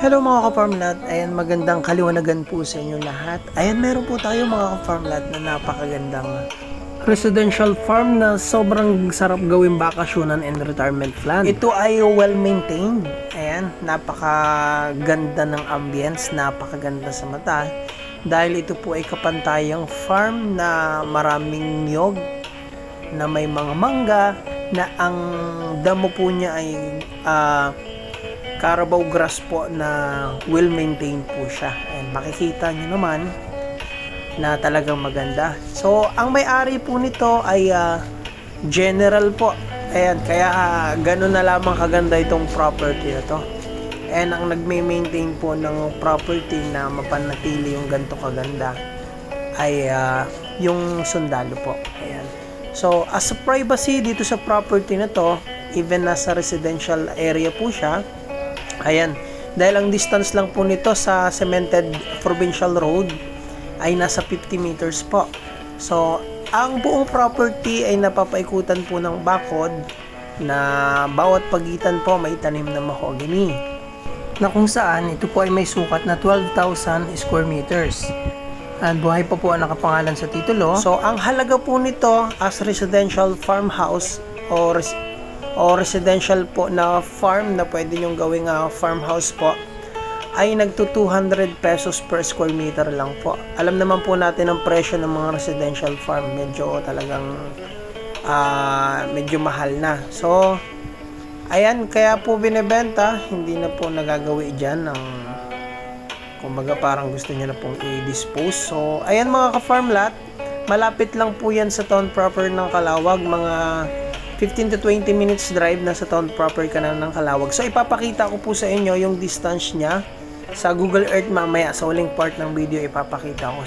Hello mga ka-farmlat, ayan magandang kaliwanagan po sa inyo lahat. Ayan meron po tayo mga ka-farmlat na napakagandang residential farm na sobrang sarap gawing bakasyonan and retirement plan. Ito ay well maintained, ayan napakaganda ng ambience, napakaganda sa mata. Dahil ito po ay kapantayang farm na maraming niyog, na may mga mangga, na ang damo po niya ay Carabao grass po na well maintained po siya. And makikita nyo naman na talagang maganda. So ang may-ari po nito ay general po. Ayan, kaya ganun na lamang kaganda itong property na to. And ang nagme-maintain po ng property na mapanatili yung ganito kaganda ay yung sundalo po. Ayan. So as a privacy dito sa property na to, even nasa residential area po siya, ayan, dahil ang distance lang po nito sa cemented provincial road ay nasa 50 meters po. So, ang buong property ay napapaikutan po ng bakod na bawat pagitan po may tanim na mahogany. Na kung saan ito po ay may sukat na 12,000 square meters. At buhay pa po ang nakapangalan sa titulo. So, ang halaga po nito as residential farmhouse o residential po na farm na pwede nyong gawing farmhouse po ay nagto 200 pesos per square meter lang po. Alam naman po natin ang presyo ng mga residential farm, medyo talagang medyo mahal na. So ayan, kaya po binebenta, hindi na po nagagawi dyan ng kumbaga parang gusto niya na pong i-dispose. So ayan mga ka-farmlat, malapit lang po yan sa town proper ng Calawag, mga 15 to 20 minutes drive na sa town proper ka na ng Calawag. So ipapakita ko po sa inyo yung distance niya sa Google Earth mamaya. Sa huling part ng video ipapakita ko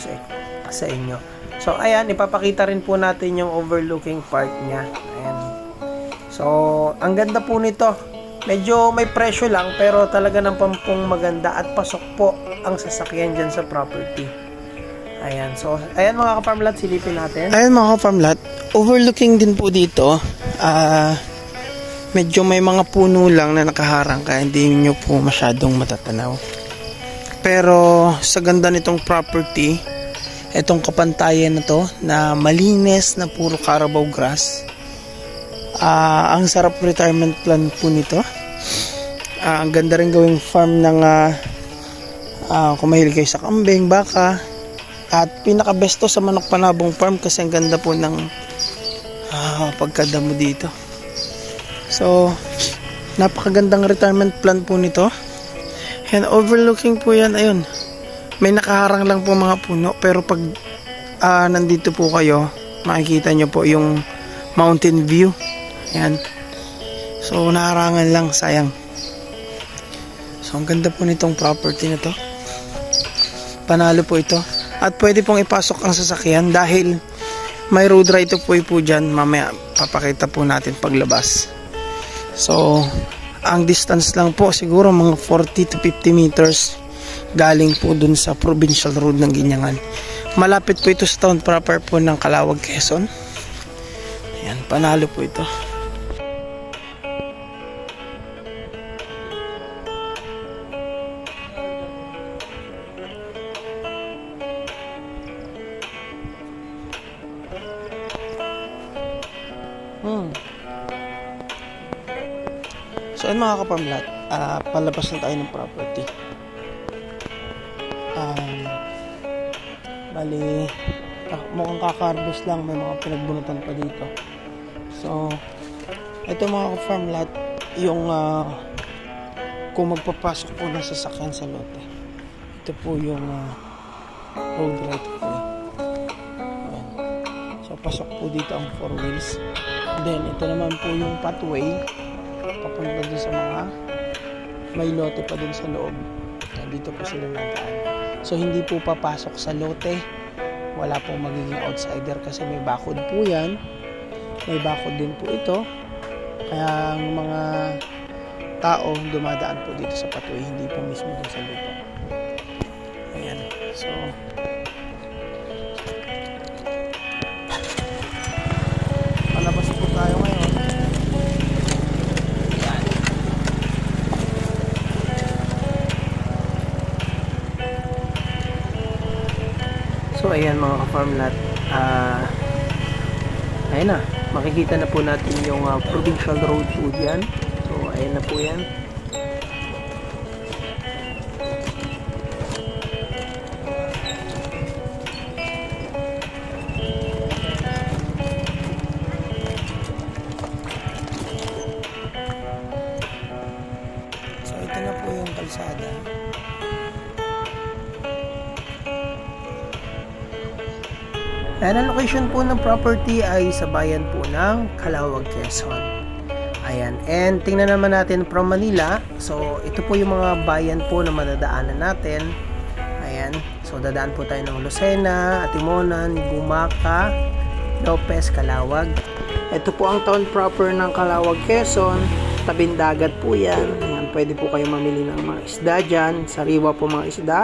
sa inyo. So ayan, ipapakita rin po natin yung overlooking part niya. Ayan. So ang ganda po nito. Medyo may presyo lang pero talaga ng pampong maganda at pasok po ang sasakyan dyan sa property. Ayan. So ayan mga ka-farmlat, silipin natin. Ayan mga ka-farmlat, overlooking din po dito. Medyo may mga puno lang na nakaharang kaya hindi nyo po masyadong matatanaw. Pero sa ganda nitong property, itong kapantayan na to na malinis na puro Carabao grass, ang sarap retirement plan po nito. Ang ganda rin gawing farm ng kung mahilig kayo sa kambing, baka, at pinaka-besto sa Manok Panabong Farm kasi ang ganda po ng pagkadamo dito. So napakagandang retirement plan po nito. And overlooking po yan, ayun, may nakaharang lang po mga puno pero pag nandito po kayo makikita nyo po yung mountain view. Ayan. So naharangan lang, sayang. So ang ganda po nitong property na to, panalo po ito. At pwede pong ipasok ang sasakyan dahil may road right of way po dyan. Mamaya papakita po natin paglabas. So ang distance lang po siguro mga 40 to 50 meters galing po dun sa provincial road ng Ginyangan. Malapit po ito sa town proper po ng Calawag, Quezon. Ayan, panalo po ito. So ayun mga ka-farmlat, palabas na tayo ng property. Bali, mukhang kaka-harvest lang, may mga pinagbunutan pa dito. So ito mga ka-farmlat, yung kung magpapasok po ng sasakyan sa lote, ito po yung road right of way. Ayan. So pasok po dito ang 4 wheels. Then ito naman po yung pathway papunta dun sa mga may lote pa dun sa loob. Dito po sila nadaan. So hindi po papasok sa lote, wala pong magiging outsider kasi may bakod po yan, may bakod din po ito, kaya ang mga tao dumadaan po dito sa pathway, hindi po mismo dun sa lupa. Ayan. So palabas po tayo ngayon. Ayan. So ayan mga ka-farmlat, ayan na, makikita na po natin yung provincial road po dyan. So ayan na po yan. So ito na po yung kalsada. And ang location po ng property ay sa bayan po ng Calauag, Quezon. Ayan. And tingnan naman natin from Manila. So ito po yung mga bayan po na madadaanan natin. Ayan. So dadaan po tayo ng Lucena, Atimonan, Gumaca, Lopez, Calauag. Ito po ang town proper ng Calauag, Quezon. Tabing dagat po yan. Ayan. Pwede po kayo mamili ng mga isda dyan. Sariwa po mga isda.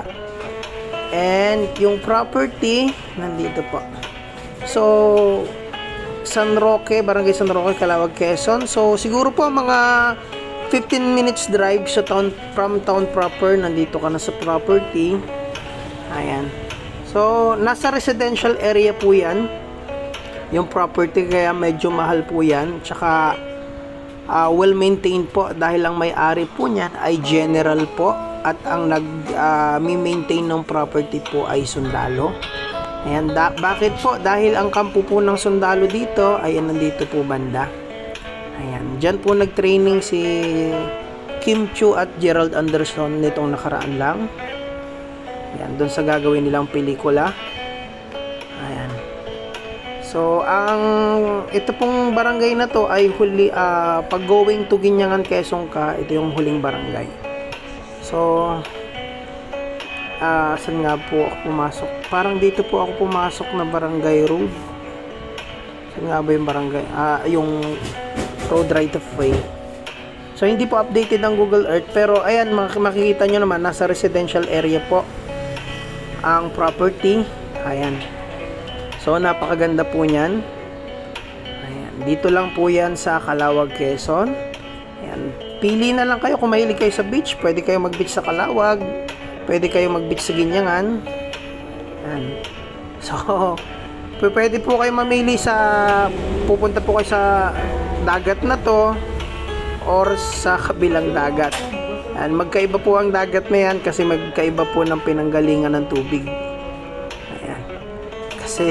And yung property, nandito po. So, San Roque, Barangay San Roque, Calauag, Quezon. So, siguro po mga 15 minutes drive sa town, from town proper. Nandito ka na sa property. Ayan. So, nasa residential area po yan. Yung property, kaya medyo mahal po yan. Tsaka, well-maintained po dahil ang may-ari po niyan ay general po. At ang nag-maintain ng property po ay sundalo. Ayan, bakit po? Dahil ang kampo po ng sundalo dito ay nandito po banda. Ayan, dyan po nag-training si Kim Chiu at Gerald Anderson nitong nakaraan lang. Ayan, doon sa gagawin nilang pelikula. Ayan. So, ito pong barangay na to ay huli, pag going to Ginyangan, Quezon ka, ito yung huling barangay. So, saan nga po ako pumasok? Parang dito po ako pumasok na barangay road. Saan nga ba yung barangay? Yung road right of way. So, hindi po updated ang Google Earth. Pero, ayan, makikita nyo naman, nasa residential area po ang property. Ayan. So, napakaganda po niyan. Ayan. Dito lang po yan sa Calauag, Quezon. Ayan. Pili na lang kayo kung mahilig kayo sa beach. Pwede kayo mag-beach sa Calauag. Pwede kayo mag-beach sa Ginyangan. Ayan. So, pwede po kayo mamili sa pupunta po kayo sa dagat na to or sa kabilang dagat. Ayan. Magkaiba po ang dagat na yan kasi magkaiba po ng pinanggalingan ng tubig. Ayan. Kasi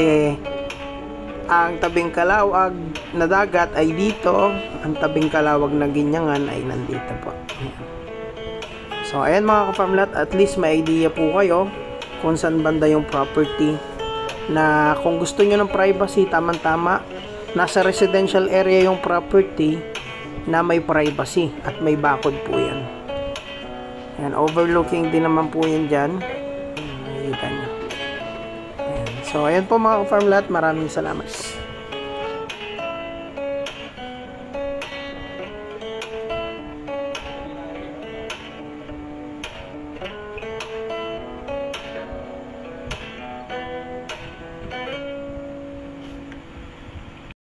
ang tabing Calauag na dagat ay dito, ang tabing Calauag na Ginyangan ay nandito po. Ayan. So, ayan mga ka-farmlat, at least may idea po kayo kung saan banda yung property na kung gusto nyo ng privacy, tamang-tama, nasa residential area yung property na may privacy at may bakod po yan. Ayan, overlooking din naman po yan dyan. Makikita nyo. Ayan. So, ayan po mga ka-farmlat, maraming salamat.